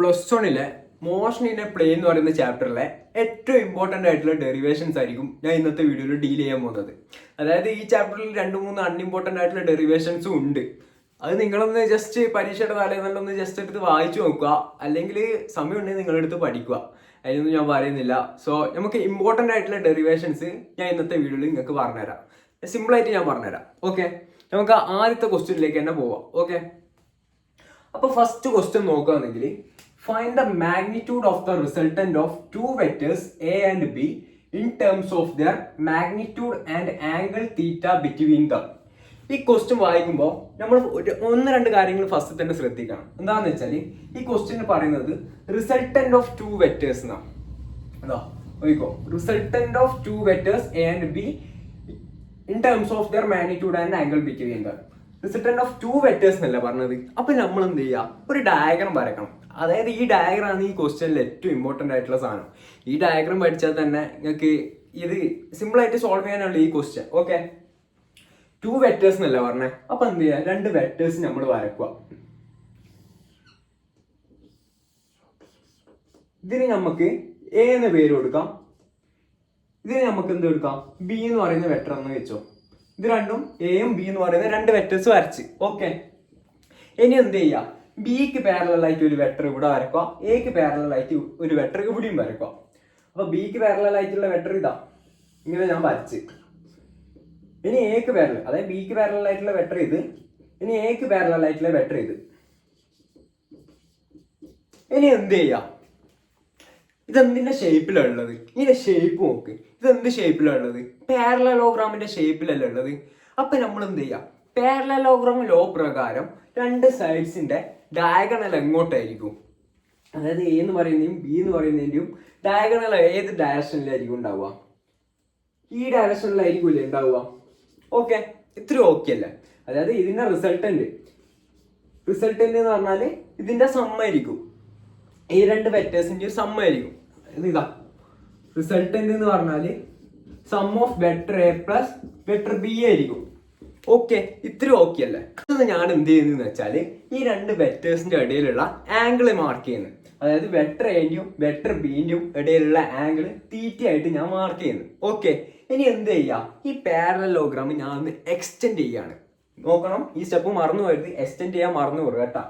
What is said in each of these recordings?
Plus വണ്ണിലെ motion in A plain എന്ന് പറയുന്ന ചാപ്റ്ററിലെ ഏറ്റവും ഇമ്പോർട്ടൻ്റ് ആയിട്ടുള്ള ഡെറിവേഷൻസ് ആയിരിക്കും ഞാൻ ഇന്നത്തെ വീഡിയോയിൽ ഡീൽ ചെയ്യാൻ പോകുന്നത്. അതായത് ഈ ചാപ്റ്ററിൽ 2-3 അൺഇമ്പോർട്ടൻ്റ് ആയിട്ടുള്ള ഡെറിവേഷൻസും ഉണ്ട്. അത് നിങ്ങളൊന്ന് ജസ്റ്റ് പരീക്ഷയുടെ തലേന്നൊന്ന് ജസ്റ്റ് എടുത്ത് വായിച്ചു നോക്കുക, അല്ലെങ്കിൽ സമയമുണ്ടെങ്കിൽ നിങ്ങളെടുത്ത് പഠിക്കുക. അതിനൊന്നും ഞാൻ പറയുന്നില്ല. സോ നമുക്ക് ഇമ്പോർട്ടൻ്റ് ആയിട്ടുള്ള ഡെറിവേഷൻസ് ഞാൻ ഇന്നത്തെ വീഡിയോയിൽ നിങ്ങൾക്ക് പറഞ്ഞുതരാം. സിമ്പിളായിട്ട് ഞാൻ പറഞ്ഞുതരാം. ഓക്കെ, നമുക്ക് ആദ്യത്തെ ക്വസ്റ്റ്യനിലേക്ക് തന്നെ പോവാം. ഓക്കെ, അപ്പോൾ ഫസ്റ്റ് ക്വസ്റ്റ്യൻ നോക്കുകയാണെങ്കിൽ find the magnitude of the resultant of two vectors A and B in terms of their magnitude and angle theta between them. ഈ ക്വസ്റ്റ്യൻ വായിക്കുമ്പോൾ നമ്മൾ 1-2 കാര്യങ്ങൾ ഫസ്റ്റ് തന്നെ ശ്രദ്ധിക്കണം. എന്താണെന്ന് വെച്ചാൽ ഈ ക്വസ്റ്റ്യൻ പറയുന്നത് റിസൾട്ടന്റ് ഓഫ് ടു വെക്ടേഴ്സ് എന്നാണ്. എന്താ നോക്കിക്കോ, resultant of two vectors A and be in terms of there magnitude and angle between them. Resultant of two vectors എന്നല്ല പറഞ്ഞത്. അപ്പൊ നമ്മൾ എന്ത് ചെയ്യുക, ഒരു ഡയഗ്രാം വരക്കണം. അതായത് ഈ ഡയഗ്രാം ആണ് ഈ ക്വസ്റ്റ്യനിൽ ഏറ്റവും ഇമ്പോർട്ടൻ്റ് ആയിട്ടുള്ള സാധനം. ഈ ഡയഗ്രാം പഠിച്ചാൽ തന്നെ നിങ്ങൾക്ക് ഇത് സിമ്പിൾ ആയിട്ട് സോൾവ് ചെയ്യാനുള്ള ഈ ക്വസ്റ്റ്യൻ. ഓക്കെ, ടു വെക്ടേഴ്സ് എന്നല്ല പറഞ്ഞേ. അപ്പൊ എന്ത് ചെയ്യുക, 2 വെക്ടേഴ്സ് നമ്മൾ വരക്കുക. ഇതിന് നമുക്ക് എ എന്ന് പേര് കൊടുക്കാം. ഇതിന് നമുക്ക് എന്ത് കൊടുക്കാം, ബി എന്ന് പറയുന്ന വെക്ടർ എന്ന് വെച്ചോ. ഇത് രണ്ടും എയും ബി എന്ന് പറയുന്ന 2 വെക്ടേഴ്സ് വരച്ച്. ഓക്കെ, ഇനി എന്ത് ചെയ്യുക, ബിക്ക് പാരലായിട്ട് ഒരു വെക്ടർ ഇവിടെ വരക്കുക, എക്ക് പാരലായിട്ട് ഒരു വെക്ടർ ഇവിടെയും വരക്കുക. അപ്പൊ ബിക്ക് പാരലായിട്ടുള്ള വെക്ടർ ഇതാ, ഇങ്ങനെ ഞാൻ വരച്ച്. ഇനി എക്ക് പാരലൽ, അതായത് ബിക്ക് പാരലായിട്ടുള്ള വെക്ടർ ഇത്, ഇനി എക്ക് പാരലായിട്ടുള്ള വെക്ടർ ഇത്. ഇനി എന്ത് ചെയ്യാം, ഇതെന്തിന്റെ ഷേപ്പിലുള്ളത്, ഇതിന്റെ ഷേപ്പ് നോക്ക്. ഇതെന്ത് ഷേപ്പിലുള്ളത്, പാരലലോഗ്രാമിന്റെ ഷേപ്പിലല്ല ഉള്ളത്. അപ്പൊ നമ്മൾ എന്ത് ചെയ്യാം, പാരലലോഗ്രാം ലോ പ്രകാരം 2 സൈഡ്സിന്റെ ഡയഗണൽ എങ്ങോട്ടായിരിക്കും, അതായത് എ എന്ന് പറയുന്നതും ബി എന്ന് പറയുന്നതിന്റെയും ഡയഗണൽ ഏത് ഡയറക്ഷനിലായിരിക്കും ഉണ്ടാവുക, ഈ ഡയറക്ഷനിലായിരിക്കൂലേ ഉണ്ടാവുക. ഓക്കെ, ഇത്ര ഓക്കെ അല്ലേ. അതായത് ഇതിന്റെ റിസൾട്ടന്റ് എന്ന് പറഞ്ഞാല് ഇതിന്റെ സമ്മായിരിക്കും, ഈ 2 വെക്ടേഴ്സിന്റെ ഒരു സമ്മായിരിക്കും. ഇതാ റിസൾട്ടന്റ് എന്ന് പറഞ്ഞാല് sum of vector A plus vector B ആയിരിക്കും. ഓക്കെ, ഇത്ര ഓക്കെ അല്ലേ. ഇത് ഞാൻ എന്ത് ചെയ്യുന്നതെന്ന് വെച്ചാല് ഈ 2 വെക്ടേഴ്സിന്റെ ഇടയിലുള്ള ആംഗിൾ മാർക്ക് ചെയ്യുന്നു. അതായത് വെക്ടർ എന്റെയും വെക്ടർ ബിന്റെയും ഇടയിലുള്ള ആംഗിൾ തീറ്റ ആയിട്ട് ഞാൻ മാർക്ക് ചെയ്യുന്നു. ഓക്കെ, ഇനി എന്ത് ചെയ്യാം, ഈ പാരലലോഗ്രാം ഞാൻ ഒന്ന് എക്സ്റ്റെൻഡ് ചെയ്യാണ്. നോക്കണം, ഈ സ്റ്റെപ്പ് മറന്നു പോയത്, എക്സ്റ്റെൻഡ് ചെയ്യാൻ മറന്നു പോകും കേട്ടോ.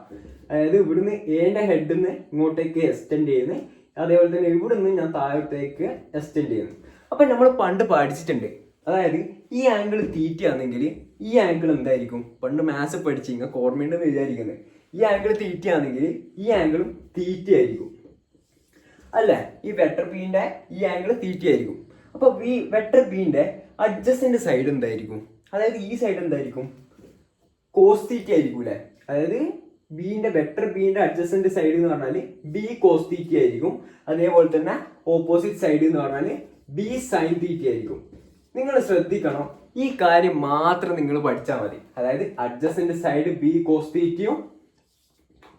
അതായത് ഇവിടുന്ന് എന്റെ ഹെഡിൽ നിന്ന് ഇങ്ങോട്ടേക്ക് എക്സ്റ്റെൻഡ് ചെയ്യുന്നു, അതേപോലെ തന്നെ ഇവിടുന്ന് ഞാൻ താഴത്തേക്ക് എക്സ്റ്റെൻഡ് ചെയ്യുന്നു. അപ്പൊ നമ്മൾ പണ്ട് പഠിച്ചിട്ടുണ്ട്, അതായത് ഈ ആംഗിൾ തീറ്റ ആണെങ്കിൽ ഈ ആംഗിൾ എന്തായിരിക്കും, പണ്ട് മാത്സ് പഠിച്ച് നിങ്ങൾക്ക് ഓർമ്മയുണ്ടെന്ന് വിചാരിക്കുന്നത്. ഈ ആംഗിൾ തീറ്റ ആണെങ്കിൽ ഈ ആംഗിളും തീറ്റ ആയിരിക്കും അല്ലേ. ഈ വെക്ടർ ബിന്റെ ഈ ആംഗിൾ തീറ്റ ആയിരിക്കും. അപ്പൊ വെക്ടർ ബിന്റെ അഡ്ജസന്റ് സൈഡ് എന്തായിരിക്കും, അതായത് ഈ സൈഡ് എന്തായിരിക്കും, കോസ് തീറ്റ ആയിരിക്കും അല്ലെ. അതായത് വെക്ടർ ബിന്റെ അഡ്ജസന്റ് സൈഡ് എന്ന് പറഞ്ഞാൽ ബി കോസ് തീറ്റ ആയിരിക്കും. അതേപോലെ തന്നെ ഓപ്പോസിറ്റ് സൈഡ് എന്ന് പറഞ്ഞാൽ ബി സൈൻ തീറ്റ ആയിരിക്കും. നിങ്ങൾ ശ്രദ്ധിക്കണം, ഈ കാര്യം മാത്രം നിങ്ങൾ പഠിച്ചാൽ മതി. അതായത് അഡ്ജസന്റ് സൈഡ് ബി കോസ് തീറ്റയും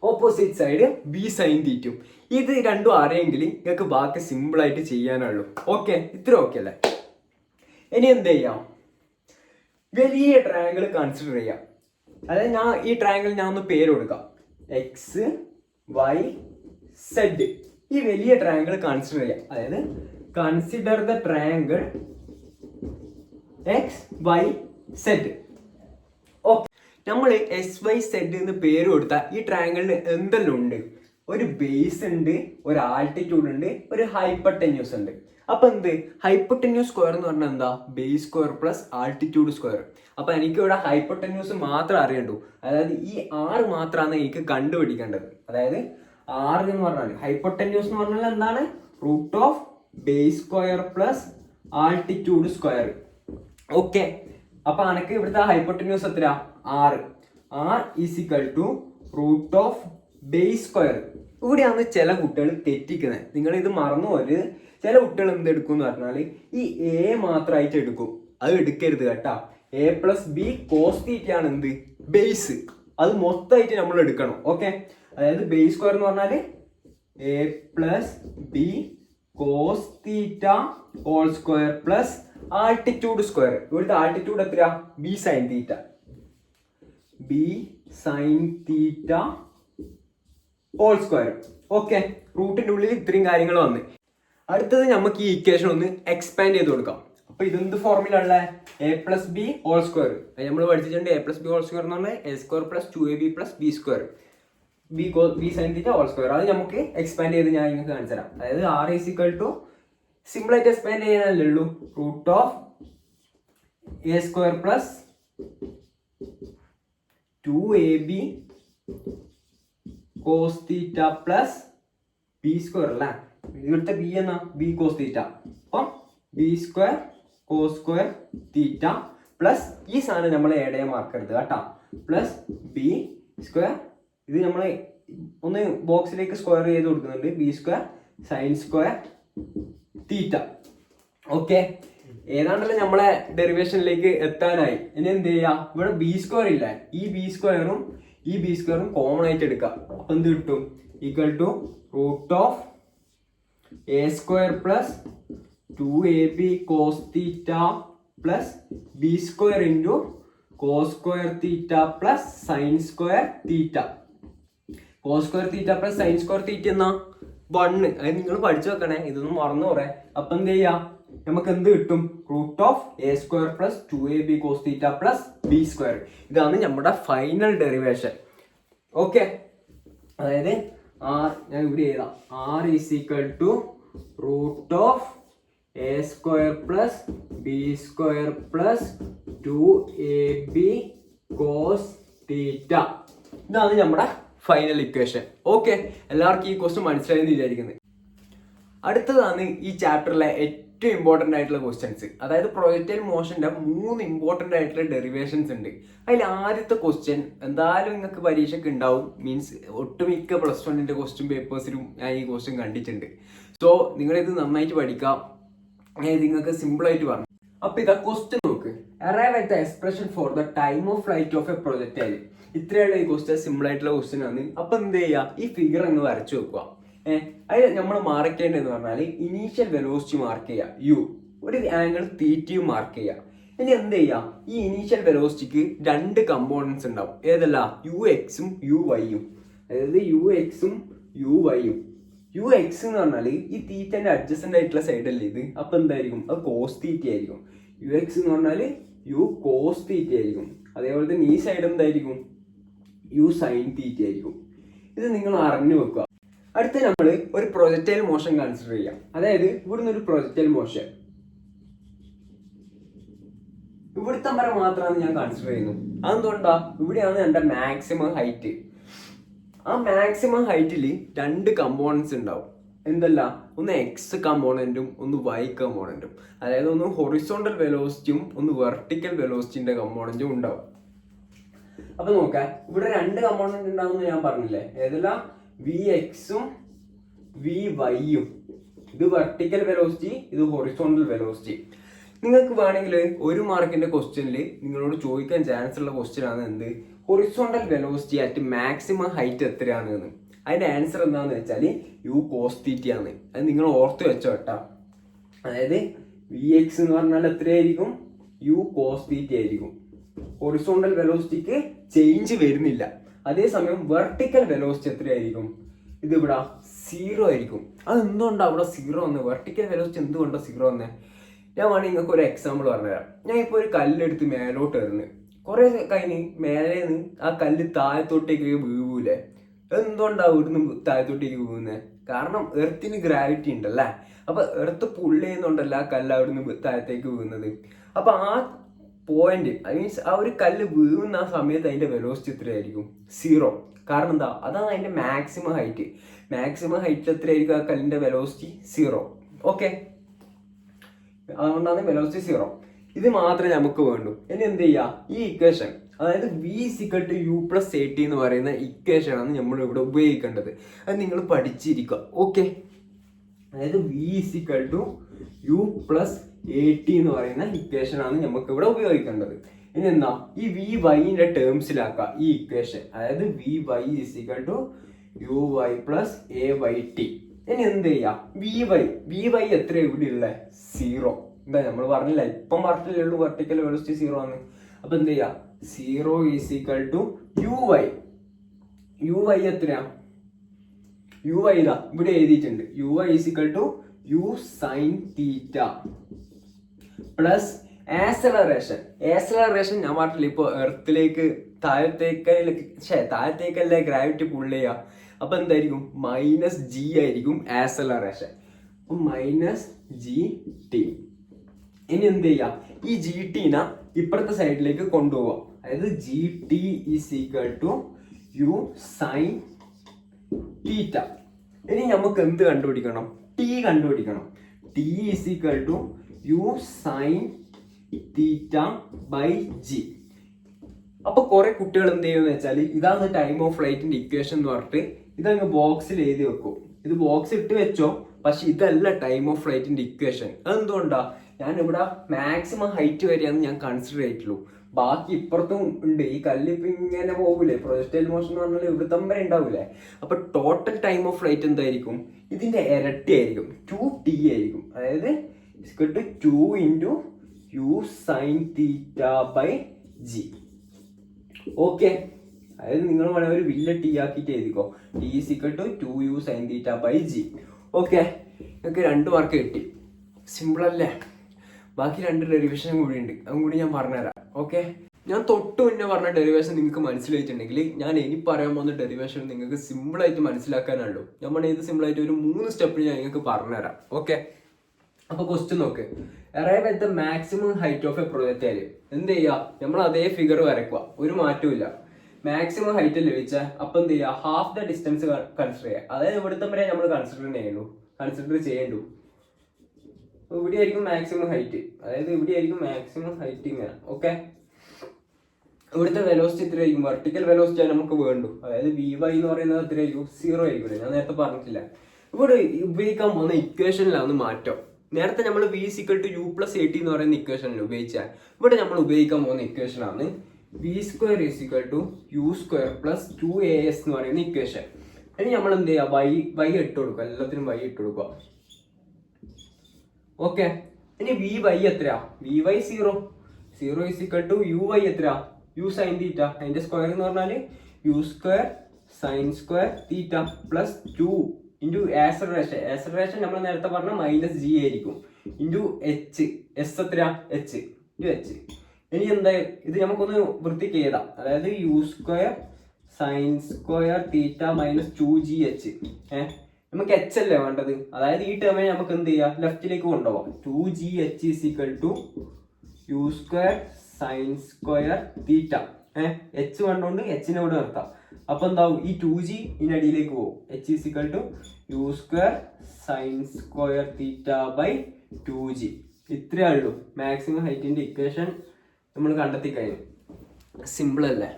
ഓപ്പോസിറ്റ് സൈഡ് ബി സൈൻ തീറ്റയും. ഇത് രണ്ടും അറിയെങ്കിൽ നിങ്ങൾക്ക് ബാക്കി സിമ്പിൾ ആയിട്ട് ചെയ്യാനുള്ളൂ. ഓക്കെ, ഇത്ര ഓക്കെ അല്ലേ. ഇനി എന്ത് ചെയ്യാം, വലിയ ട്രയാങ്കിൾ കൺസിഡർ ചെയ്യാം. അതായത് ഈ ട്രയാങ്കിൾ ഞാൻ ഒന്ന് പേര് കൊടുക്കാം, എക്സ് വൈ സെഡ്. ഈ വലിയ ട്രയാങ്കിൾ കൺസിഡർ ചെയ്യാം. അതായത് consider the triangle X Y Z. Okay, നമ്മൾ എസ് വൈ സെഡ് എന്ന് പേര് കൊടുത്താൽ ഈ ട്രയാങ്കിളിന് എന്തെല്ലാം ഉണ്ട്, ഒരു ബേസ് ഉണ്ട്, ഒരു ആൾട്ടിറ്റ്യൂഡ് ഉണ്ട്, ഒരു ഹൈപ്പർടെന്യൂസ് ഉണ്ട്. അപ്പൊ എന്ത്, ഹൈപ്പർടെന്യൂസ് സ്ക്വയർ എന്ന് പറഞ്ഞാൽ എന്താ, base square plus altitude square. അപ്പൊ എനിക്ക് ഇവിടെ ഹൈപ്പർടെന്യൂസ് മാത്രം അറിയണ്ടു. അതായത് ഈ R മാത്രമാണ് എനിക്ക് കണ്ടുപിടിക്കേണ്ടത്. അതായത് R എന്ന് പറഞ്ഞാൽ ഹൈപ്പർടെന്യൂസ് എന്ന് പറഞ്ഞാൽ എന്താണ്, root of base square plus altitude square. Okay, അപ്പൊ എനിക്ക് ഇവിടുത്തെ ഹൈപ്പർടെന്യൂസ് എത്ര, R is equal to root of base square. ഇവിടെയാണ് ചില കുട്ടികൾ തെറ്റിക്കുന്നത്. നിങ്ങൾ ഇത് മറന്നു പോയത്. ചില കുട്ടികൾ എന്തെടുക്കും എന്ന് പറഞ്ഞാൽ ഈ എ മാത്രമായിട്ട് എടുക്കും. അത് എടുക്കരുത് കേട്ടാ. A plus B cos theta ആണ് എന്ത്, ബേസ്. അത് മൊത്തമായിട്ട് നമ്മൾ എടുക്കണം. ഓക്കെ, അതായത് ബേസ് സ്ക്വയർ എന്ന് പറഞ്ഞാല് A plus B cos theta whole square plus altitude square. ഇവിടുത്തെ ആൾട്ടിറ്റ്യൂഡ് എത്രയാ, B sine theta. B sine theta whole square. Okay, റൂട്ടിന്റെ ഉള്ളിൽ ഇത്രയും കാര്യങ്ങൾ വന്ന്. അടുത്തത് നമുക്ക് ഈ ഇക്വേഷൻ ഒന്ന് എക്സ്പാൻഡ് ചെയ്ത് കൊടുക്കാം. അപ്പൊ ഇതെന്ത് ഫോർമുല ഉള്ള A plus B whole square നമ്മൾ പഠിച്ചിട്ടുണ്ട്. A plus B whole square എന്ന് പറഞ്ഞാൽ A square plus 2ab plus B square B sine theta whole square. അത് നമുക്ക് എക്സ്പാൻഡ് ചെയ്ത് ഞാൻ നിങ്ങൾക്ക് കാണിച്ചു തരാം. അതായത് R is equal to simple ആയിട്ട് എക്സ്പാൻഡ് ചെയ്യാനല്ലേ ഉള്ളൂ, root of A square plus 2ab cos theta plus B square അല്ലേ. ഇവിടുത്തെ ബി എന്നാ ബി കോസ് തീറ്റ. അപ്പം B square cos square theta plus ഈ സാധനം നമ്മൾ ആഡ് ചെയ്യാൻ മറക്കരുത് കേട്ടോ, പ്ലസ് ബി സ്ക്വയർ. ഇത് നമ്മൾ ഒന്ന് ബോക്സിലേക്ക് സ്ക്വയർ ചെയ്ത് കൊടുക്കുന്നുണ്ട്, B square sine square theta. Okay, ഏതാണ്ടല്ലോ നമ്മളെ ഡെറിവേഷനിലേക്ക് എത്താനായി. ഇനി എന്ത് ചെയ്യാ, ഇവിടെ ബി സ്ക്വയർ ഇല്ല, ഈ ബി സ്ക്വയറും കോമൺ ആയിട്ട് എടുക്കാം. അപ്പൊ എന്ത് കിട്ടും, equal to root of A square plus 2ab cos theta plus B square into cos square theta plus sine square theta. Cos square theta plus sine square theta എന്നാ 1. അത് നിങ്ങൾ പഠിച്ചു വെക്കണേ, ഇതൊന്നും മറന്നു പോറേ. അപ്പൊ എന്ത് ചെയ്യാ, നമുക്ക് എന്ത് കിട്ടും, root of A square plus 2ab cos theta plus B square. ഇതാണ് നമ്മുടെ ഫൈനൽ ഡെറിവേഷൻ. ഓക്കെ, അതായത് ഞാൻ ഇവിടെ എഴുതാം, R is equal to root of A square plus B square plus 2ab cos theta. ഇതാണ് നമ്മുടെ ഫൈനൽ ഇക്വേഷൻ. ഓക്കെ, എല്ലാവർക്കും ഈ ക്വസ്റ്റ്യൻ മനസ്സിലായെന്ന് വിചാരിക്കുന്നത്. അടുത്തതാണ് ഈ ചാപ്റ്ററിലെ ഏറ്റവും ഇമ്പോർട്ടൻ്റ് ആയിട്ടുള്ള ക്വസ്റ്റ്യൻസ്. അതായത് പ്രൊജക്ടൈൽ മോഷന്റെ 3 ഇമ്പോർട്ടൻ്റ് ആയിട്ടുള്ള ഡെറിവേഷൻസ് ഉണ്ട്. അതിൽ ആദ്യത്തെ ക്വസ്റ്റ്യൻ എന്തായാലും നിങ്ങൾക്ക് പരീക്ഷയ്ക്ക് ഉണ്ടാവും. മീൻസ് ഒട്ടുമിക്ക +1 ക്വസ്റ്റ്യൻ പേപ്പേഴ്സിലും ഞാൻ ഈ ക്വസ്റ്റ്യൻ കണ്ടിട്ടുണ്ട്. സോ നിങ്ങളിത് നന്നായിട്ട് പഠിക്കാം, ഞാൻ നിങ്ങൾക്ക് സിമ്പിൾ ആയിട്ട് പറഞ്ഞു. അപ്പൊ ഇതാ ക്വസ്റ്റ്യൻ നോക്ക്, arrive at the expression for the time of flight of a projectile. ഇത്രയുള്ള ഈ ക്വസ്റ്റ്യൻ സിമ്പിൾ ആയിട്ടുള്ള ക്വസ്റ്റ്യൻ ആണ്. അപ്പൊ എന്ത് ചെയ്യുക, ഈ ഫിഗർ അങ്ങ് വരച്ചു വെക്കുക. അതിൽ നമ്മൾ മാർക്ക് ചെയ്യേണ്ടതെന്ന് പറഞ്ഞാൽ ഇനീഷ്യൽ വെലോസിറ്റി മാർക്ക് ചെയ്യുക, യു, ഒരു ആംഗിൾ തീറ്റയും മാർക്ക് ചെയ്യുക. ഇനി എന്ത് ചെയ്യുക, ഈ ഇനീഷ്യൽ വെലോസിറ്റിക്ക് 2 കമ്പോണൻസ് ഉണ്ടാവും. ഏതല്ല, യു എക്സും യു വൈയും. അതായത് യു എക്സും യു വൈയും. യു എക്സ് എന്ന് പറഞ്ഞാൽ ഈ തീറ്റന്റെ അഡ്ജസ്റ്റന്റ് ആയിട്ടുള്ള സൈഡല്ലേ ഇത്. അപ്പൊ എന്തായിരിക്കും, അത് കോസ് തീറ്റ ആയിരിക്കും. യു എക്സ് എന്ന് പറഞ്ഞാൽ യു കോസ് തീറ്റ ആയിരിക്കും. അതേപോലെ തന്നെ ഈ സൈഡ് എന്തായിരിക്കും, യു സൈൻ തീറ്റ ആയിരിക്കും. ഇത് നിങ്ങൾ അറിഞ്ഞു വെക്കുക. അടുത്ത നമ്മൾ ഒരു പ്രൊജക്ടൈൽ മോഷൻ കൺസിഡർ ചെയ്യാം. അതായത് ഇവിടുന്ന് ഒരു പ്രൊജക്ടൈൽ മോഷൻ ഇവിടുത്തെ വരെ മാത്രമാണ് ഞാൻ കൺസിഡർ ചെയ്യുന്നത്. അതെന്തുകൊണ്ടാ, ഇവിടെയാണ് എൻ്റെ മാക്സിമം ഹൈറ്റ്. ആ മാക്സിമം ഹൈറ്റിൽ 2 കമ്പോണൻസ് ഉണ്ടാവും. എന്തല്ല, ഒന്ന് എക്സ് കമ്പോണൻറ്റും ഒന്ന് വൈ കമ്പോണൻറ്റും. അതായത് ഒന്ന് ഹൊറിസോണ്ടൽ വെലോസിറ്റിയും ഒന്ന് വെർട്ടിക്കൽ വെലോസിറ്റിന്റെ കമ്പോണൻറ്റും ഉണ്ടാവും. അപ്പൊ നോക്കാം, ഇവിടെ 2 കമ്പോണന്റ് ഉണ്ടാവും ഞാൻ പറഞ്ഞില്ലേ. ഏതല്ല, വി എക്സും വി വൈയും. ഇത് വെർട്ടിക്കൽ വെലോസിറ്റി, ഇത് ഹൊറിസോണ്ടൽ വെലോസിറ്റി. നിങ്ങൾക്ക് വേണമെങ്കിൽ 1 മാർക്കിന്റെ ക്വസ്റ്റ്യനിൽ നിങ്ങളോട് ചോദിക്കാൻ ചാൻസ് ഉള്ള ക്വസ്റ്റ്യൻ ആണ് എന്ത്, horizontal velocity at maximum height എത്രയാണ് എന്ന്. അതിന്റെ ആൻസർ എന്താണെന്ന് വെച്ചാൽ യു കോസ് തീറ്റ ആണ്. അത് നിങ്ങൾ ഓർത്ത് വെച്ചോ കേട്ടാ. അതായത് വി എക്സ് എന്ന് പറഞ്ഞാൽ എത്രയായിരിക്കും, യു കോസ് തീറ്റ ആയിരിക്കും. ഹൊറിസോണ്ടൽ വെലോസിറ്റിക്ക് ചേഞ്ച് വരുന്നില്ല. അതേസമയം വെർട്ടിക്കൽ വെലോസിറ്റി എത്രയായിരിക്കും, ഇത് ഇവിടെ 0 ആയിരിക്കും. അത് എന്തുകൊണ്ടാണ് അവിടെ 0 വന്നത്, വെർട്ടിക്കൽ വെലോസിറ്റി എന്തുകൊണ്ടാണ് 0 വന്നത്? ഞാൻ വേണമെങ്കിൽ നിങ്ങൾക്ക് ഒരു എക്സാമ്പിൾ പറഞ്ഞുതരാം. ഞാൻ ഇപ്പോൾ ഒരു കല്ലെടുത്ത് മേലോട്ട് എറിഞ്ഞ് കുറെ കഴിഞ്ഞ് മേലെ നിന്ന് ആ കല്ല് താഴത്തോട്ടേക്ക് വീഴൂലേ. എന്തുകൊണ്ടാണ് ഇവിടുന്ന് താഴത്തോട്ടേക്ക് വീഴുന്നത്? കാരണം എർത്തിന് ഗ്രാവിറ്റി ഉണ്ടല്ലേ. അപ്പൊ എർത്ത് പുള്ളി ചെയ്യുന്നുണ്ടല്ല ആ കല്ല് അവിടുന്ന് താഴത്തേക്ക് വീഴുന്നത്. അപ്പൊ ആ പോയിന്റ്, ഐ മീൻസ് ആ ഒരു കല്ല് വീഴുന്ന ആ സമയത്ത് അതിന്റെ വെലോസിറ്റി എത്രയായിരിക്കും, 0. കാരണം എന്താ, അതാണ് അതിന്റെ മാക്സിമം ഹൈറ്റ്. മാക്സിമം ഹൈറ്റ് എത്രയായിരിക്കും ആ കല്ലിന്റെ വെലോസിറ്റി, 0. ഓക്കെ, അതുകൊണ്ടാണ് വെലോസിറ്റി 0. ഇത് മാത്രമേ നമുക്ക് വേണ്ടൂ. ഇനി എന്ത് ചെയ്യുക, ഈ ഇക്വേഷൻ, അതായത് v = u + at എന്ന് പറയുന്ന ഇക്വേഷൻ ആണ് നമ്മൾ ഇവിടെ ഉപയോഗിക്കേണ്ടത്. അത് നിങ്ങൾ പഠിച്ചിരിക്കുക. ഓക്കെ, അതായത് v = u + at എന്ന് പറയുന്ന ഇക്വേഷൻ ആണ് നമുക്ക് ഇവിടെ ഉപയോഗിക്കേണ്ടത്. ഇനി എന്താ, ഈ വി വൈന്റെ ടേംസിലാക്കുക ഈ ഇക്വേഷൻ. അതായത് vy = uy + ayt. ഇനി എന്ത് ചെയ്യാം, vy എത്ര ഇവിടെ ഉള്ള 0. എന്താ നമ്മൾ പറഞ്ഞില്ല, ഇപ്പം പറഞ്ഞില്ലേ ഉള്ളൂ വെർട്ടിക്കൽ വെലോസിറ്റി 0 ആണ്. അപ്പൊ എന്ത് ചെയ്യാ, 0 = uy. uy എത്രയാ, യു വൈ ഇതാ ഇവിടെ എഴുതിയിട്ടുണ്ട്. U Y is equal to U sine theta plus acceleration ഞാൻ പറഞ്ഞില്ല ഇപ്പൊ എർത്തിലേക്ക് താഴത്തേക്കല്ലേ ഗ്രാവിറ്റി പുൾ ചെയ്യുക. അപ്പൊ എന്തായിരിക്കും മൈനസ് ജി ആയിരിക്കും ആക്സലറേഷൻ. Minus G T. ഇനി എന്ത് ചെയ്യാം, ഈ ജി ടീനെ ഇപ്പുറത്തെ സൈഡിലേക്ക് കൊണ്ടുപോവാം. അതായത് G T is equal to U sine theta. ഇനി നമുക്ക് എന്ത് കണ്ടുപിടിക്കണം, ടി കണ്ടുപിടിക്കണം. T is equal to U sine theta by G. അപ്പൊ കുറെ കുട്ടികൾ എന്ത് ചെയ്യുമെന്ന് വെച്ചാൽ ഇതാണ് ടൈം ഓഫ് ഫ്ലൈറ്റിന്റെ ഇക്വേഷൻ എന്ന് പറഞ്ഞിട്ട് ഇതങ്ങ് ബോക്സിൽ എഴുതി വെക്കും. ഇത് ബോക്സ് ഇട്ട് വെച്ചോ, പക്ഷെ ഇതല്ല ടൈം ഓഫ് ഫ്ലൈറ്റിന്റെ ഇക്വേഷൻ. അതെന്തുകൊണ്ടാ, ഞാൻ ഇവിടെ മാക്സിമം ഹൈറ്റ് വരെയാണ് ഞാൻ കൺസിഡർ ചെയ്തിട്ടുള്ളൂ. ബാക്കി ഇപ്പുറത്തും ഉണ്ട്. ഈ കല്ലിപ്പ് ഇങ്ങനെ പോകൂലേ, പ്രൊജക്ടൈൽ മോഷൻ എന്ന് പറഞ്ഞാൽ ഇവിടുത്തെ വരെ ഉണ്ടാവൂലേ. അപ്പൊ ടോട്ടൽ ടൈം ഓഫ് ഫ്ലൈറ്റ് എന്തായിരിക്കും, ഇതിന്റെ ഇരട്ടി ആയിരിക്കും, 2t ആയിരിക്കും. അതായത് 2 into u sine theta by g. Okay, അതായത് നിങ്ങൾ വേണമെങ്കിൽ ഒരു വലിയ ടി ആക്കിയിട്ട് എഴുതിക്കോ. T is equal to 2u sine theta by g. Okay, നിങ്ങൾക്ക് 2 മാർക്ക് കിട്ടി. സിമ്പിൾ അല്ലേ? ബാക്കി 2 ഡെറിവേഷനും കൂടി ഉണ്ട്, അതും കൂടി ഞാൻ പറഞ്ഞുതരാം. ഓക്കെ, ഞാൻ തൊട്ട് മുന്നേ പറഞ്ഞ ഡെറിവേഷൻ നിങ്ങൾക്ക് മനസ്സിലായിട്ടുണ്ടെങ്കിൽ ഞാൻ ഇനി പറയാൻ പോകുന്ന ഡെറിവേഷൻ നിങ്ങൾക്ക് സിമ്പിളായിട്ട് മനസ്സിലാക്കാനുള്ളൂ. നമ്മൾ ഇത് സിമ്പിളായിട്ട് ഒരു 3 സ്റ്റെപ്പിൽ ഞാൻ നിങ്ങൾക്ക് പറഞ്ഞുതരാം. ഓക്കെ, അപ്പൊ ക്വസ്റ്റ്യൻ നോക്ക്. Arrive at the maximum height of a projectile. എന്ത് ചെയ്യുക, നമ്മൾ അതേ ഫിഗർ വരക്കുക, ഒരു മാറ്റവും ഇല്ല. മാക്സിമം ഹൈറ്റ് ലഭിച്ച അപ്പൊ എന്ത് ചെയ്യുക, ഹാഫ് ദ ഡിസ്റ്റൻസ് കൺസിഡർ ചെയ്യുക. അതായത് ഇവിടുത്തെ വരെ നമ്മൾ കൺസിഡർ ചെയ്യേണ്ടു. ഇവിടെ ആയിരിക്കും മാക്സിമം ഹൈറ്റ്, അതായത് ഇവിടെ ആയിരിക്കും മാക്സിമം ഹൈറ്റ് ഇങ്ങനെ. ഓക്കെ, ഇവിടുത്തെ വെലോസിറ്റി എത്രയായിരിക്കും, വെർട്ടിക്കൽ വെലോസിറ്റി ആണ് നമുക്ക് വേണ്ടു. അതായത് വി വൈ എന്ന് പറയുന്നത് എത്രയായിരിക്കും, 0 ആയിരിക്കും. ഞാൻ നേരത്തെ പറഞ്ഞിട്ടില്ല. ഇവിടെ ഉപയോഗിക്കാൻ പോകുന്ന ഇക്വേഷനിലാണ് മാറ്റം. നേരത്തെ നമ്മൾ V equal to U plus A T എന്ന് പറയുന്ന ഇക്വേഷനിൽ ഉപയോഗിച്ചാൽ ഇവിടെ നമ്മൾ ഉപയോഗിക്കാൻ പോകുന്ന ഇക്വേഷനാണ് V square is equal to U square plus 2as എന്ന് പറയുന്ന ഇക്വേഷൻ. ഇനി നമ്മൾ എന്ത് ചെയ്യുക, വൈ ഇട്ട് കൊടുക്കുക, എല്ലാത്തിനും വൈ ഇട്ട് കൊടുക്കുക. ഓക്കെ, ഇനി വി വൈ എത്രയാ, v y 0 is equal to u y എത്രയാ, യു സൈൻ തീറ്റ. അതിന്റെ സ്ക്വയർ എന്ന് പറഞ്ഞാൽ u square sine square theta plus 2 into acceleration നമ്മൾ നേരത്തെ പറഞ്ഞ മൈനസ് ജി ആയിരിക്കും ഇൻറ്റു എച്ച്. എസ് എത്രയാ, എച്ച് ഇൻറ്റു എച്ച്. ഇനി എന്താ, ഇത് നമുക്കൊന്ന് വൃത്തിക്ക് എഴുതാം. അതായത് u square sine square theta minus 2gh. നമുക്ക് എച്ച് അല്ലേ വേണ്ടത്, അതായത് ഈ ടേമിനെ നമുക്ക് എന്ത് ചെയ്യാം, ലെഫ്റ്റിലേക്ക് കൊണ്ടുപോകാം. 2gh is equal to U square sine square theta. H കണ്ടുകൊണ്ട് എച്ചിനെ ഇവിടെ നിർത്താം. അപ്പൊ എന്താവും, ഈ 2g ഇതിനടിയിലേക്ക് പോകും. H is equal to U square sine square theta by 2g. ഇത്രയേ ഉള്ളൂ. മാക്സിമം ഹൈറ്റിന്റെ ഇക്വേഷൻ നമ്മൾ കണ്ടെത്തി കഴിഞ്ഞു. സിമ്പിൾ അല്ലേ?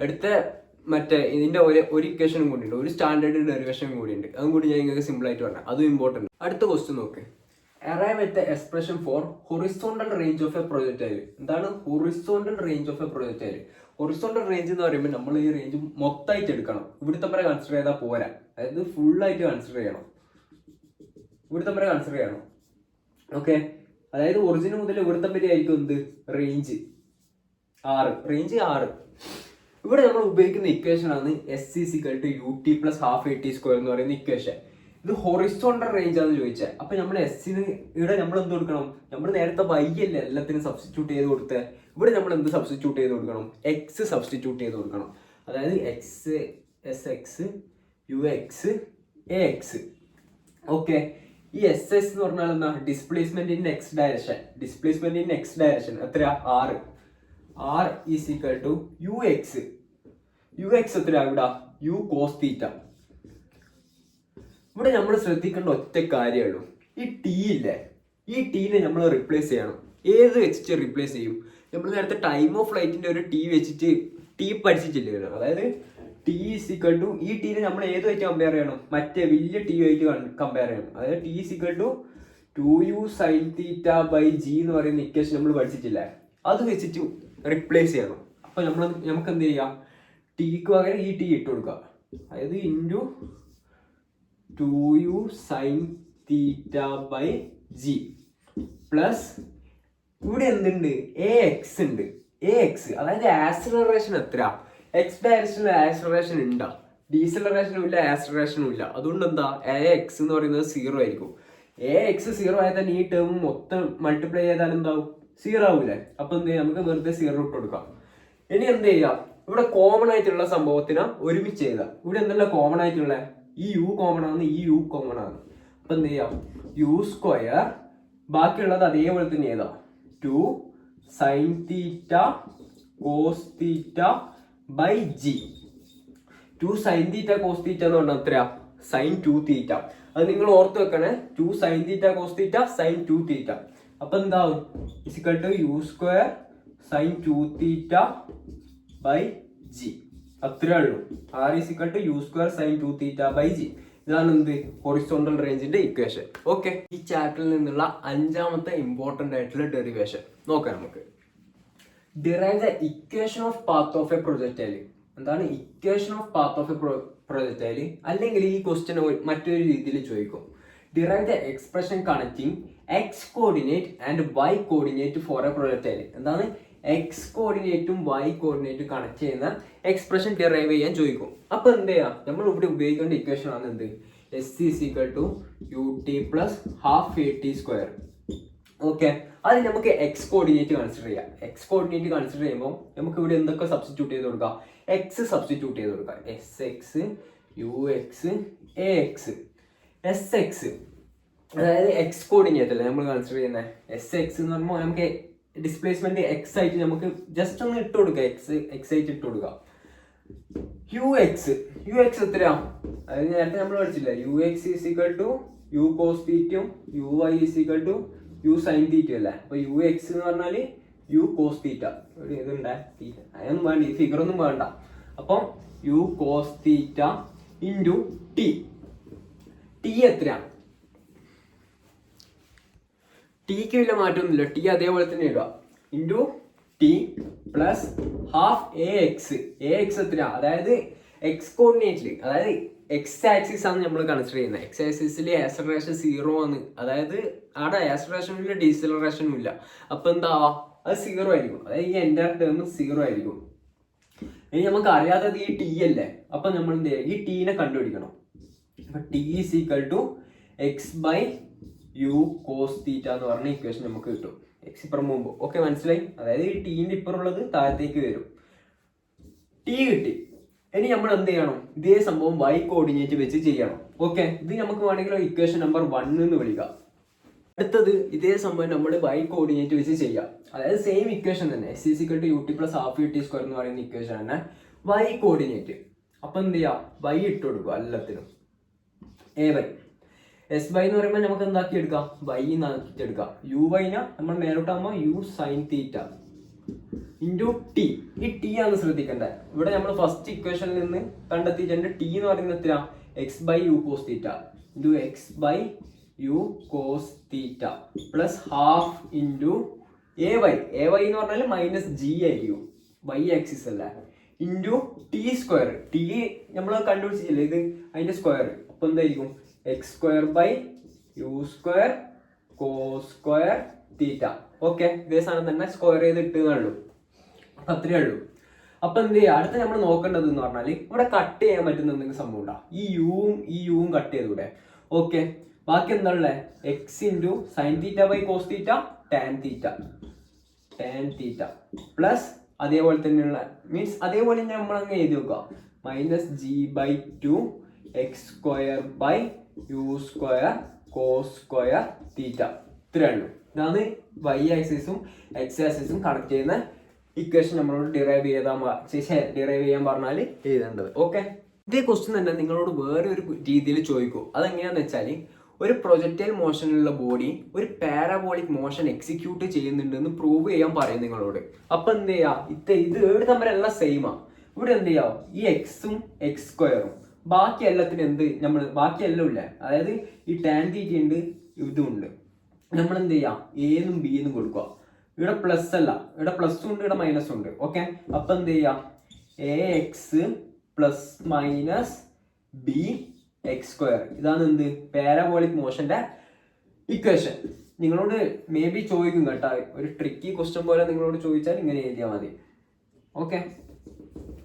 അടുത്ത മറ്റേ ഇതിന്റെ ഒരു ഇക്വേഷനും കൂടി ഉണ്ട്, ഒരു സ്റ്റാൻഡേർഡ് ഡെറിവേഷനും കൂടി ഉണ്ട്. അതും കൂടി ഞാൻ നിങ്ങൾക്ക് സിമ്പിൾ ആയിട്ട് പറഞ്ഞാൽ അതും ഇമ്പോർട്ടൻറ്റ്. അടുത്ത ക്വസ്റ്റ്യൻ നോക്ക്. Arrive at the expression for horizontal range of a projectile. എന്താണ് horizontal range of a projectile? Horizontal range എന്ന് പറയുമ്പോൾ നമ്മൾ ഈ റേഞ്ച് മൊത്തമായിട്ട് എടുക്കണം. ഇവിടുത്തെ വരെ കൺസിഡർ ചെയ്താൽ പോരാ, അതായത് ഫുള്ളായിട്ട് കൺസിഡർ ചെയ്യണം. ഇവിടുത്തെ വരെ കൺസിഡർ ചെയ്യണം. ഓക്കെ, അതായത് ഒറിജിൻ മുതൽ ഇവിടുത്തെ വരെ ആയിരിക്കും എന്ത്, റേഞ്ച് 6. റേഞ്ച് 6. ഇവിടെ നമ്മൾ ഉപയോഗിക്കുന്ന ഇക്വേഷൻ ആണ് s is equal to u t plus half a t square എന്ന് പറയുന്ന ഇക്വേഷൻ. ഇത് ഹൊറിസോണ്ടൽ റേഞ്ച് ആണെന്ന് ചോദിച്ചാൽ അപ്പൊ നമ്മൾ എസ്സിന് ഇവിടെ നമ്മൾ എന്ത് കൊടുക്കണം, നമ്മൾ നേരത്തെ വൈ അല്ലേ എല്ലാത്തിനും സബ്സ്റ്റിറ്റ്യൂട്ട് ചെയ്ത് കൊടുത്ത്, ഇവിടെ നമ്മൾ എന്ത് സബ്സ്റ്റിറ്റ്യൂട്ട് ചെയ്ത് കൊടുക്കണം, എക്സ് സബ്സ്റ്റിറ്റ്യൂട്ട് ചെയ്ത് കൊടുക്കണം. അതായത് x s x u x a x. Okay, ഈ എസ് എസ് എന്ന് പറഞ്ഞാൽ എന്താ, displacement in x direction. Displacement in x direction എത്രയാ, 6. R is equal to u x. U x എത്രയാ ഇവിടെ, യു കോസ് തീറ്റ. ഇവിടെ നമ്മൾ ശ്രദ്ധിക്കേണ്ട ഒറ്റ കാര്യമുള്ളൂ, ഈ ടി ഇല്ലേ, ഈ ടീനെ നമ്മൾ റിപ്ലേസ് ചെയ്യണം. ഏത് വെച്ചിട്ട് റിപ്ലേസ് ചെയ്യും? നമ്മൾ നേരത്തെ ടൈം ഓഫ് ഫ്ലൈറ്റിന്റെ ഒരു ടി വെച്ചിട്ട് ടി പഠിച്ചിട്ടില്ലേ? അതായത് ടി ഈസ് ഈക്വൽ ടു, ഈ ടീനെ നമ്മൾ ഏതുമായിട്ട് കമ്പയർ ചെയ്യണം, മറ്റേ വലിയ ടി ആയിട്ട് കമ്പയർ ചെയ്യണം. അതായത് t is equal to 2u sine theta by g എന്ന് പറയുന്ന ഇക്വേഷൻ നമ്മൾ പഠിച്ചിട്ടില്ലേ, അത് വെച്ചിട്ട് റിപ്ലേസ് ചെയ്യണം. അപ്പൊ നമുക്ക് എന്ത് ചെയ്യാം, ടിക്ക് പകരം ഈ ടി ഇട്ട് കൊടുക്കുക. അതായത് into 2u sine theta by g plus ഇവിടെ എന്തുണ്ട്, എ എക്സ് ഉണ്ട്. എ എക്സ് അതായത് ആക്സിലറേഷൻ എത്ര, എക്സ് ഡയറക്ഷനിൽ ആക്സിലറേഷൻ ഉണ്ടോ, ഡീസലറേഷനും ഇല്ല, ആക്സലറേഷനും ഇല്ല. അതുകൊണ്ട് എന്താ AX എന്ന് പറയുന്നത് 0 ആയിരിക്കും. AX 0 ആയാൽ തന്നെ ഈ ടേം മൊത്തം മൾട്ടിപ്ലൈ ചെയ്താൽ എന്താവും? 0 ആവൂലേ? അപ്പൊ എന്ത് ചെയ്യാം, നമുക്ക് വെറുതെ 0 ഇട്ട് കൊടുക്കാം. ഇനി എന്ത് ചെയ്യാം, ഇവിടെ കോമൺ ആയിട്ടുള്ള സംഭവത്തിനെ ഒരുമിച്ച് ചെയ്താൽ ഇവിടെ എന്തെല്ലാം കോമൺ ആയിട്ടുള്ള ഈ യു കോമൺ ആണ്, ഈ യു കോമൺ ആണ്. അപ്പൊ എന്ത് ചെയ്യാം, യു സ്ക്വയർ ബാക്കിയുള്ളത് അതേപോലെ തന്നെ ചെയ്താ 2 sin theta cos theta by g. 2 sin theta cos theta എന്ന് പറഞ്ഞാൽ എത്രയാ? sin 2 തീറ്റ. അത് നിങ്ങൾ ഓർത്ത് വെക്കണേ, 2 sin theta cos theta sin 2 theta. അപ്പൊ എന്താവും? Is equal to U square sin 2 theta by g. അത്രേ ഉള്ളൂ. R is equal to U square sin 2 theta by g. ഇതാണ് എന്ത്? ഹൊറിസോണ്ടൽ റേഞ്ചിന്റെ ഇക്വേഷൻ. ഓക്കെ, ഈ ചാപ്റ്ററിൽ നിന്നുള്ള 5ാമത്തെ ഇമ്പോർട്ടന്റ് ആയിട്ടുള്ള ഡെറിവേഷൻ നോക്കാം നമുക്ക്. Derive the equation of path of a projectile. എന്താണ് equation of path of a projectile? അല്ലെങ്കിൽ ഈ ക്വസ്റ്റ്യൻ മറ്റൊരു രീതിയിൽ ചോദിക്കും. Derive the expression connecting X coordinate and Y coordinate for a projectile. എന്താണ്? എക്സ് കോർഡിനേറ്റും വൈ കോർഡിനേറ്റും കണക്ട് ചെയ്യുന്ന എക്സ്പ്രഷൻ ഡിറൈവ് ചെയ്യാൻ ചോദിക്കും. അപ്പൊ എന്ത് ചെയ്യാം, നമ്മൾ ഇവിടെ ഉപയോഗിക്കേണ്ട ഇക്വേഷൻ ആണ് എന്ത്? S is equal to u t plus half a t square. Okay, അത് നമുക്ക് എക്സ് കോർഡിനേറ്റ് കൺസിഡർ ചെയ്യാം. എക്സ് കോർഡിനേറ്റ് കൺസിഡർ ചെയ്യുമ്പോൾ നമുക്ക് ഇവിടെ എന്തൊക്കെ സബ്സ്റ്റിറ്റ്യൂട്ട് ചെയ്ത് കൊടുക്കാം? എക്സ് സബ്സ്റ്റിറ്റ്യൂട്ട് ചെയ്ത് കൊടുക്കാം. S x, u x, a x. S x അതായത് എക്സ് കോർഡിനേറ്റ് അല്ലേ നമ്മൾ കൺസിഡർ ചെയ്യുന്നത്. എസ് എക്സ് എന്ന് പറയുമ്പോൾ നമുക്ക് ഡിസ്പ്ലേസ്മെന്റ് എക്സ് ആയിട്ട് നമുക്ക് ജസ്റ്റ് ഒന്ന് ഇട്ട് കൊടുക്കാം. എക്സ് ആയിട്ട് ഇട്ട് കൊടുക്കാം. യു എക്സ് എത്രയാ? അതായത് നേരത്തെ നമ്മൾ പഠിച്ചില്ല, U X is equal to U cos തീറ്റയും U Y is equal to U sine theta അല്ലേ. അപ്പൊ യു എക്സ് എന്ന് പറഞ്ഞാല് യു കോസ് തീറ്റ. ഇതുണ്ടേ തീറ്റ, അതൊന്നും വേണ്ട, ഈ ഫിഗർ ഒന്നും വേണ്ട. അപ്പം u cos theta into t. T എത്രയാണ്? ടിക്ക് വലിയ മാറ്റമൊന്നുമില്ല, ടി അതേപോലെ തന്നെ ഇടുക. Into t plus half a x. A x എത്രയാ? അതായത് എക്സ് കോർഡിനേറ്റില്, അതായത് എക്സ് ആക്സിസ് ആണ് നമ്മൾ കൺസിഡർ ചെയ്യുന്നത്. എക്സ് ആക്സിസിൽ ആക്സലറേഷൻ 0 ആണ്. അതായത് അവിടെ ആക്സലറേഷനും ഇല്ല, ഡീസലറേഷനും ഇല്ല. അപ്പൊ എന്താ? അത് 0 ആയിരിക്കും. അതായത് ഈ എൻ്റെ ടേം 0 ആയിരിക്കും. ഇനി നമുക്ക് അറിയാത്തത് ഈ ടി അല്ലേ. അപ്പൊ നമ്മൾ എന്ത് ചെയ്യുക, ഈ ടീനെ കണ്ടുപിടിക്കണം. അപ്പൊ t is equal to x by u cos theta എന്ന് പറഞ്ഞ ഇക്വേഷൻ നമുക്ക് കിട്ടും. എക്സ് ഇപ്പുറം മുമ്പ്. ഓക്കെ, മനസ്സിലായി? അതായത് ഈ ടീന്റെ ഇപ്പുറമുള്ളത് താഴത്തേക്ക് വരും. ടി കിട്ടി. ഇനി നമ്മൾ എന്ത് ചെയ്യണം? ഇതേ സംഭവം വൈ കോർഡിനേറ്റ് വെച്ച് ചെയ്യണം. ഓക്കെ, ഇത് നമുക്ക് വേണമെങ്കിൽ ഇക്വേഷൻ നമ്പർ 1 എന്ന് വിളിക്കാം. അടുത്തത് ഇതേ സംഭവം നമ്മൾ വൈ കോർഡിനേറ്റ് വെച്ച് ചെയ്യാം. അതായത് സെയിം ഇക്വേഷൻ തന്നെ, s is equal to u t plus half u t square എന്ന് പറയുന്ന ഇക്വേഷൻ തന്നെ വൈ കോർഡിനേറ്റ്. അപ്പൊ എന്ത് ചെയ്യാം, വൈ ഇട്ട് കൊടുക്കുക എല്ലാത്തിനും. എ വൈ എസ് വൈ എന്ന് പറയുമ്പോൾ നമുക്ക് എന്താക്കി എടുക്കാം? വൈ എന്നാക്കിട്ട് എടുക്കാം. യു വൈന നമ്മൾ മേലോട്ടാകുമ്പോൾ U sine theta into T. ഈ ടി ആണ് ശ്രദ്ധിക്കേണ്ടത്. ഇവിടെ നമ്മൾ ഫസ്റ്റ് ഇക്വേഷനിൽ നിന്ന് കണ്ടെത്തിയിട്ടുണ്ട് ടി എന്ന് പറയുന്നത് എത്ര? X by u cos theta into x by u cos theta plus half into a y. A y എന്ന് പറഞ്ഞാൽ മൈനസ് ജി ആയിരിക്കും, വൈ ആക്സിസ് അല്ല, ഇൻറ്റു ടി സ്ക്വയർ. ടി നമ്മൾ കണ്ടുപിടിച്ചില്ലേ, ഇത് അതിന്റെ സ്ക്വയർ. അപ്പൊ എന്തായിരിക്കും? X square by u square cos square theta. Okay, ഇതേ സാധനം തന്നെ സ്ക്വയർ ചെയ്ത് ഇട്ടുന്നുള്ളൂ. അപ്പൊ അത്രേ ഉള്ളൂ. അപ്പൊ എന്ത് ചെയ്യുക, അടുത്ത നമ്മൾ നോക്കേണ്ടത് എന്ന് പറഞ്ഞാൽ ഇവിടെ കട്ട് ചെയ്യാൻ പറ്റുന്ന എന്തെങ്കിലും സംഭവം ഉണ്ടാ? ഈ യുവും കട്ട് ചെയ്തൂടെ? ഓക്കെ, ബാക്കി എന്താ ഉള്ളത്? X into sine theta by cos theta tan theta plus അതേപോലെ തന്നെയുള്ള മീൻസ് അതേപോലെ തന്നെ നമ്മൾ അങ്ങ് എഴുതി വെക്കുക. Minus g by 2 x square by u square cos square theta. ഇത്രേ ഉള്ളൂ. ഇതാണ് വൈ ആക്സിസും എക്സ് ആക്സിസും കണക്ട് ചെയ്യുന്ന ഇക്വേഷൻ നമ്മളോട് ഡിറൈവ് ചെയ്യാൻ പറഞ്ഞാൽ എഴുതേണ്ടത്. ഓക്കെ, ഇതേ ക്വസ്റ്റ്യൻ തന്നെ നിങ്ങളോട് വേറെ ഒരു രീതിയിൽ ചോദിക്കും. അതെങ്ങനെയാന്ന് വെച്ചാൽ, ഒരു പ്രൊജക്റ്റൈൽ മോഷനിലുള്ള ബോഡി ഒരു പാരാബോളിക് മോഷൻ എക്സിക്യൂട്ട് ചെയ്യുന്നുണ്ടെന്ന് പ്രൂവ് ചെയ്യാൻ പറയും നിങ്ങളോട്. അപ്പൊ എന്ത് ചെയ്യാ, ഇത് ഏഴ് തമ്മിലെല്ലാം സെയിമാ. ഇവിടെ എന്ത് ചെയ്യാം, ഈ എക്സും എക്സ് സ്ക്വയറും ബാക്കി എല്ലാത്തിനും ബാക്കി എല്ലാം ഇല്ല. അതായത് ഈ ടാൻ തീറ്റ ഉണ്ട്, ഇതും ഉണ്ട്. നമ്മൾ എന്ത് ചെയ്യാം, എന്നും ബി എന്നും കൊടുക്കുക. ഇവിടെ പ്ലസ് അല്ല, ഇവിടെ പ്ലസും ഉണ്ട്, ഇവിടെ മൈനസും ഉണ്ട്. ഓക്കെ, അപ്പൊ എന്ത് ചെയ്യാം, A X plus minus B X square. ഇതാണ് എന്ത്, പാരാബോളിക് മോഷന്റെ ഇക്വേഷൻ. നിങ്ങളോട് മേ ബി ചോദിക്കും കേട്ടോ, ഒരു ട്രിക്കി ക്വസ്റ്റ്യൻ പോലെ നിങ്ങളോട് ചോദിച്ചാൽ ഇങ്ങനെ എഴുതിയാൽ മതി. ഓക്കെ,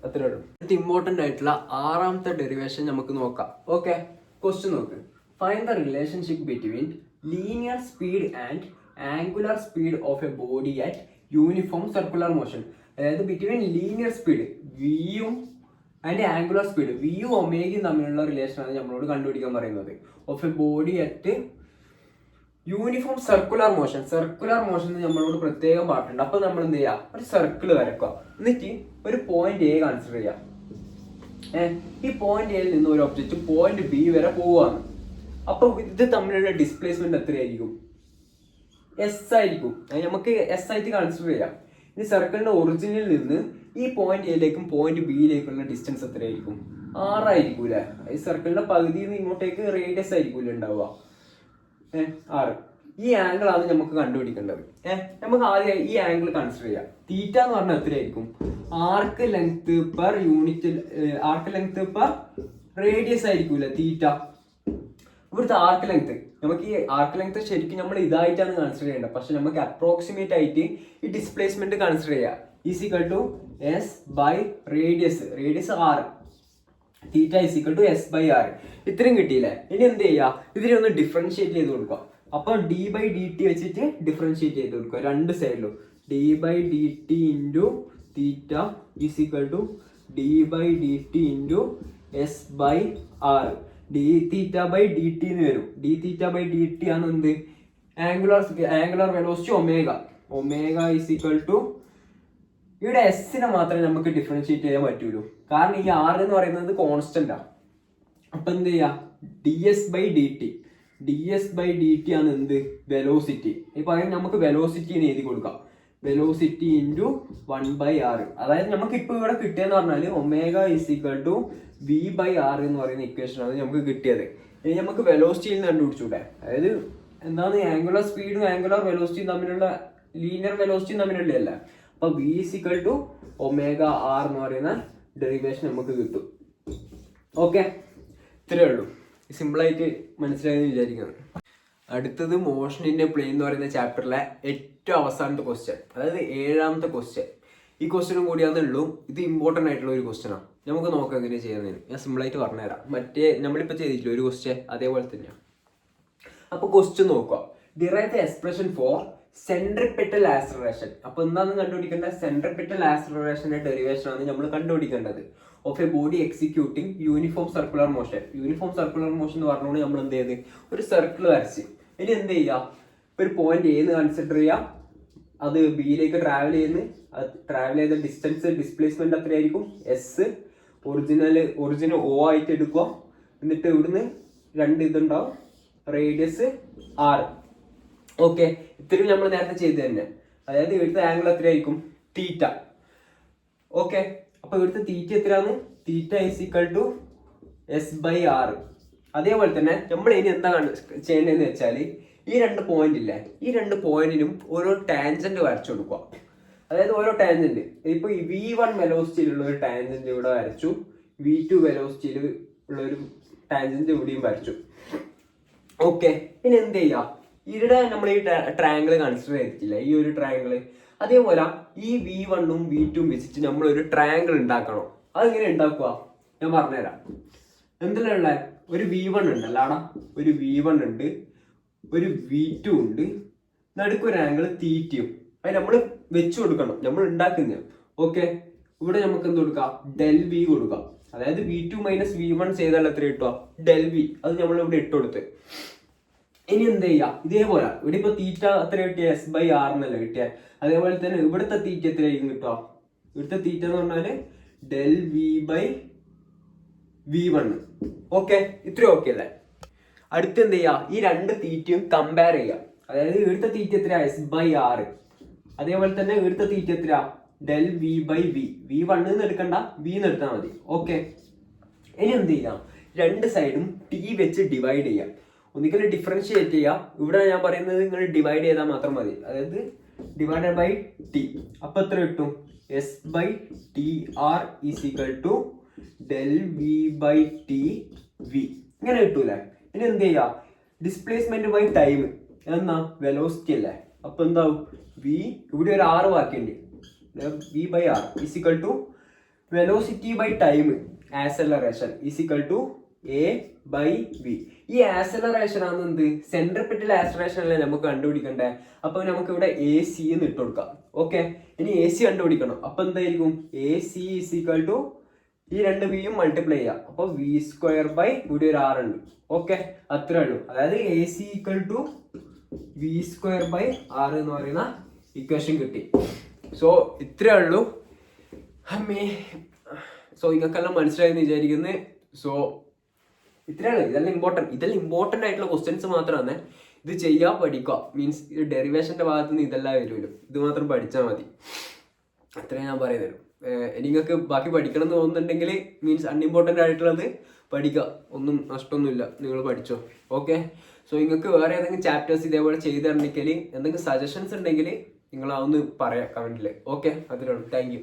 അത്രേ ഉള്ളൂ. ഇത് ഇമ്പോർട്ടൻ്റ് ആയിട്ടുള്ള ആറാമത്തെ ഡെറിവേഷൻ നമുക്ക് നോക്കാം. ഓക്കെ, ക്വസ്റ്റ്യൻ നോക്ക്. Find the relationship between linear speed and angular speed of A body at uniform circular motion. അതായത് ബിറ്റ്വീൻ ലീനിയർ സ്പീഡ് വിയും ആൻഡ് ആംഗുലർ സ്പീഡ് വിയും ഒമേഗയും തമ്മിലുള്ള റിലേഷനാണ് നമ്മളോട് കണ്ടുപിടിക്കാൻ പറയുന്നത്. Of A body at uniform circular motion. Circular motion നമ്മളോട് പ്രത്യേകം പാട്ടുണ്ട്. അപ്പൊ നമ്മൾ എന്ത് ചെയ്യാം, ഒരു സർക്കിൾ വരക്കുക, എന്നിട്ട് ഒരു പോയിന്റ് എ കൺസിഡർ ചെയ്യാം. ഈ പോയിന്റ് എയിൽ നിന്ന് ഒരു ഒബ്ജക്റ്റ് പോയിന്റ് ബി വരെ പോവാണ്. അപ്പൊ ഇത് തമ്മിലുള്ള ഡിസ്പ്ലേസ്മെന്റ് എത്രയായിരിക്കും? എസ് ആയിരിക്കും. നമുക്ക് എസ് ആയിട്ട് കൺസിഡർ ചെയ്യാം. ഇനി സർക്കിളിന്റെ ഒറിജിനിൽ നിന്ന് ഈ പോയിന്റ് എയിലേക്കും പോയിന്റ് ബിയിലേക്കുള്ള ഡിസ്റ്റൻസ് എത്രയായിരിക്കും? 6 ആയിരിക്കൂലേ. ഈ സർക്കിളിന്റെ പകുതിയിൽ നിന്ന് ഇങ്ങോട്ടേക്ക് റേഡിയസ് ആയിരിക്കൂലേ ഉണ്ടാവുക, 6. ഈ ആംഗിൾ ആണ് നമുക്ക് കണ്ടുപിടിക്കേണ്ടത്. നമുക്ക് ആദ്യം ഈ ആംഗിൾ കൺസിഡർ ചെയ്യാം. തീറ്റ എന്ന് പറഞ്ഞാൽ എത്രയായിരിക്കും? Arc length per unit, arc length per radius ആയിരിക്കൂലേ തീറ്റ. ഇവിടുത്തെ ആർക്ക് ലെങ്ത്, നമുക്ക് ഈ ആർക്ക് ലെങ്ത് ശരിക്കും നമ്മൾ ഇതായിട്ടാണ് കൺസിഡർ ചെയ്യേണ്ടത്. പക്ഷെ നമുക്ക് അപ്രോക്സിമേറ്റ് ആയിട്ട് ഈ ഡിസ്പ്ലേസ്മെന്റ് കൺസിഡർ ചെയ്യാം. Is equal to S by radius, radius r, theta is equal to S by r. ഇത്രയും കിട്ടിയില്ലേ? ഇനി എന്ത് ചെയ്യുക, ഇതിനെ ഒന്ന് ഡിഫറൻഷിയേറ്റ് ചെയ്ത് കൊടുക്കുക. അപ്പൊ ഡി ബൈ ഡി ടി വെച്ചിട്ട് ഡിഫറൻഷിയേറ്റ് ചെയ്ത് കൊടുക്കുക രണ്ട് സൈഡിലും. D by d t into theta is equal to d by d t into s by r. D theta by d t എന്ന് വരും. D theta by d t ആണ് എന്ത്? Angular velocity omega. Omega is equal to, ഇവിടെ എസിനെ മാത്രമേ നമുക്ക് differentiate ചെയ്യാൻ പറ്റുള്ളൂ, കാരണം ഈ ആർ എന്ന് പറയുന്നത് കോൺസ്റ്റന്റാ. അപ്പൊ എന്ത് ചെയ്യാ, d s by d t. D s by d t ആണ് എന്ത്? വെലോസിറ്റി. ഈ പറയുന്നത് നമുക്ക് വെലോസിറ്റിന്ന് എഴുതി കൊടുക്കാം. Velocity into 1/r. അതായത് നമുക്ക് ഇപ്പൊ ഇവിടെ കിട്ടിയെന്ന് പറഞ്ഞാല് omega is equal to v by r എന്ന് പറയുന്ന ഇക്വേഷൻ ആണ് നമുക്ക് കിട്ടിയത്. ഇനി നമുക്ക് വെലോസിറ്റിയിൽ നിന്ന് കണ്ടുപിടിച്ചൂടെ, അതായത് എന്താണ് ആംഗുലർ സ്പീഡും ആംഗുലർ വെലോസിറ്റിയും തമ്മിലുള്ള, ലീനിയർ വെലോസിറ്റിയും തമ്മിലുള്ള. അപ്പൊ v is equal to omega r എന്ന് പറയുന്ന ഡെറിവേഷൻ നമുക്ക് കിട്ടും. ഓക്കെ, ഇത്രയേ ഉള്ളൂ. സിമ്പിളായിട്ട് മനസ്സിലായെന്ന് വിചാരിക്കുന്നത്. അടുത്തത് മോഷനിന്റെ പ്ലെയിൻ എന്ന് പറയുന്ന ചാപ്റ്ററിലെ ഏറ്റവും അവസാനത്തെ ക്വസ്റ്റ്യൻ, അതായത് 7ാമത്തെ ക്വസ്റ്റ്യൻ. ഈ ക്വസ്റ്റ്യനും കൂടിയാന്നേ ഉള്ളൂ. ഇത് ഇമ്പോർട്ടൻ്റ് ആയിട്ടുള്ള ഒരു ക്വസ്റ്റ്യനാണ്. നമുക്ക് നോക്കാം എങ്ങനെ ചെയ്യുന്നതിന്. ഞാൻ സിമ്പിളായിട്ട് പറഞ്ഞുതരാം. മറ്റേ നമ്മളിപ്പോൾ ചെയ്തിട്ടില്ല ഒരു ക്വസ്റ്റ്യൻ, അതേപോലെ തന്നെയാണ്. അപ്പോൾ ക്വസ്റ്റ്യൻ നോക്കുക. Derive the expression for centripetal acceleration. അപ്പോൾ എന്താണെന്ന് കണ്ടുപിടിക്കേണ്ടത്? സെൻട്രിപെറ്റൽ ആക്സിലറേഷന്റെ ഡെറിവേഷൻ ആണ് നമ്മൾ കണ്ടുപിടിക്കേണ്ടത്. Of A body executing uniform circular motion. Uniform circular motion എന്ന് പറഞ്ഞുകൊണ്ട് നമ്മൾ എന്ത് ചെയ്ത് ഒരു സർക്കിൾ വരച്ച്, ഇനി എന്ത് ചെയ്യുക, ഒരു പോയിന്റ് എന്ന് കൺസിഡർ ചെയ്യാം, അത് ബിയിലേക്ക് ട്രാവൽ ചെയ്ത ഡിസ്റ്റൻസ്, ഡിസ്പ്ലേസ്മെന്റ് എത്രയായിരിക്കും? എസ്. ഒറിജിനൽ ഒ ആയിട്ട് എടുക്കുക. എന്നിട്ട് ഇവിടുന്ന് 2 ഇതുണ്ടാവും, റേഡിയസ് ആർ. ഓക്കെ, ഇത്രയും നമ്മൾ നേരത്തെ ചെയ്ത് തന്നെ. അതായത് ഇവിടുത്തെ ആംഗിൾ എത്രയായിരിക്കും? തീറ്റ. ഓക്കെ, അപ്പൊ ഇവിടുത്തെ തീറ്റ എത്രയാണ്? Theta is equal to S by R. അതേപോലെ തന്നെ നമ്മൾ ഇനി എന്താ ചെയ്യേണ്ടതെന്ന് വെച്ചാൽ, ഈ 2 പോയിന്റ് ഇല്ലേ, ഈ 2 പോയിന്റിനും ഓരോ ടാൻജന്റ് വരച്ചു കൊടുക്കുക. അതായത് ഓരോ ടാൻജന്റ്, ഇപ്പൊ ഈ V1 വെലോസിറ്റിയിലുള്ള ഒരു ടാൻജന്റ് ഇവിടെ വരച്ചു, V2 വെലോസിറ്റിയിൽ ഉള്ള ഒരു ടാൻജന്റ് ഇവിടെയും വരച്ചു. ഓക്കെ, ഇനി എന്ത് ചെയ്യാം, ഇവിടെ നമ്മൾ ഈ ട്രയാങ്കിൾ കൺസിഡർ ചെയ്തിട്ടില്ല, ഈ ഒരു ട്രയാങ്കിൾ. അതേപോലെ ഈ V1ഉം V2ഉം വെച്ചിട്ട് നമ്മൾ ഒരു ട്രയാങ്കിൾ ഉണ്ടാക്കണം. അതെങ്ങനെ ഉണ്ടാക്കുക ഞാൻ പറഞ്ഞുതരാം. എന്തിനുള്ള ഒരു V1 ഉണ്ടല്ലോ അവിടെ, ഒരു V1 ഉണ്ട്, ഒരു V2 ഉണ്ട്, നടുക്കൊരു ആംഗിൾ തീറ്റയും. അത് നമ്മൾ വെച്ചു കൊടുക്കണം, നമ്മൾ ഉണ്ടാക്കുന്ന. ഓക്കെ, ഇവിടെ നമുക്ക് എന്ത് കൊടുക്കാം? ഡെൽ വി കൊടുക്കാം. അതായത് V2 മൈനസ് V1 ചെയ്താൽ എത്ര കിട്ടുക? Del v. അത് നമ്മൾ ഇവിടെ ഇട്ട് കൊടുത്ത്. ഇനി എന്ത് ചെയ്യാം, ഇതേപോലെ ഇവിടെ ഇപ്പൊ തീറ്റ എത്ര കിട്ടിയ? എസ് ബൈ ആർ എന്നല്ല കിട്ടിയ. അതേപോലെ തന്നെ ഇവിടുത്തെ തീറ്റ എത്രയായിരിക്കും കിട്ടുക? ഇവിടുത്തെ തീറ്റ എന്ന് പറഞ്ഞാല് del v by V1. Okay, ഇത്രയും ഓക്കെ അല്ലേ? അടുത്ത് എന്ത് ചെയ്യാം, ഈ 2 തീറ്റയും കമ്പയർ ചെയ്യാം. അതായത് ഇവിടുത്തെ തീറ്റ എത്രയാ? S by R. അതേപോലെ തന്നെ ഇവിടുത്തെ തീറ്റ എത്രയാ? Del v by V. V1 എടുക്കണ്ട, V എടുത്താൽ മതി. ഓക്കെ, ഇനി എന്ത് ചെയ്യാം, 2 സൈഡും ടി വെച്ച് ഡിവൈഡ് ചെയ്യാം. ഒന്നിക്കലും ഡിഫറൻഷിയേറ്റ് ചെയ്യാം. ഇവിടെ ഞാൻ പറയുന്നത് നിങ്ങൾ ഡിവൈഡ് ചെയ്താൽ മാത്രം മതി. അതായത് ഡിവൈഡഡ് ബൈ ടി. അപ്പൊ എത്ര കിട്ടും? S by t r is equal to del v by t v. ഇങ്ങനെ കിട്ടൂലേ? ഇനി എന്ത് ചെയ്യാം, ഡിസ്പ്ലേസ്മെന്റ് ബൈ ടൈം എന്നാ വെലോസിറ്റി അല്ലേ. അപ്പൊ എന്താവും? വി, ഇവിടെ ഒരു ആറ് ബാക്കിയുണ്ട്, v by r is equal to velocity by time acceleration is equal to A/V. ഈ ആക്സലറേഷൻ ആണ് എന്ത് സെൻട്രിപിറ്റൽ ആക്സലറേഷൻ അല്ലേ നമുക്ക് കണ്ടുപിടിക്കണ്ടേ. അപ്പൊ നമുക്ക് ഇവിടെ AC എന്ന് ഇട്ട് കൊടുക്കാം. ഓക്കെ, ഇനി AC കണ്ടുപിടിക്കണം. അപ്പൊ എന്തായിരിക്കും AC ഈസ് ഈക്വൽ ടു ഈ രണ്ട് വിയും മൾട്ടിപ്ലൈ ചെയ്യാം. അപ്പൊ V² ഇവിടെ ഒരു R ഉണ്ട്. ഓക്കെ, അത്രേ ഉള്ളൂ. അതായത് AC equal to V² R എന്ന് പറയുന്ന ഇക്വേഷൻ കിട്ടി. സോ ഇത്രേ ഉള്ളൂ. സോ നിങ്ങൾക്കെല്ലാം മനസ്സിലായെന്ന് വിചാരിക്കുന്നത്. സോ ഇത്രയാണ്. ഇതെല്ലാം ഇമ്പോർട്ടൻ്റ് ആയിട്ടുള്ള ക്വസ്റ്റ്യൻസ് മാത്രമാണ്. ഇത് ചെയ്യാൻ പഠിക്കുക. മീൻസ് ഇത് ഡെറിവേഷൻ്റെ ഭാഗത്ത് നിന്ന് ഇതെല്ലാം വരുമല്ലോ, ഇത് മാത്രം പഠിച്ചാൽ മതി. അത്രയും ഞാൻ പറയുന്നത്. നിങ്ങൾക്ക് ബാക്കി പഠിക്കണം എന്ന് തോന്നുന്നുണ്ടെങ്കിൽ മീൻസ് അൺഇമ്പോർട്ടൻ്റ് ആയിട്ടുള്ളത് പഠിക്കുക, ഒന്നും നഷ്ടമൊന്നുമില്ല, നിങ്ങൾ പഠിച്ചോ. ഓക്കെ, സോ നിങ്ങൾക്ക് വേറെ ഏതെങ്കിലും ചാപ്റ്റേഴ്സ് ഇതേപോലെ ചെയ്ത് തരണമെങ്കിൽ എന്തെങ്കിലും സജഷൻസ് ഉണ്ടെങ്കിൽ നിങ്ങൾ അതൊന്ന് പറയാം കമൻറ്റിൽ. ഓക്കെ, അതിലാണ്. Thank you.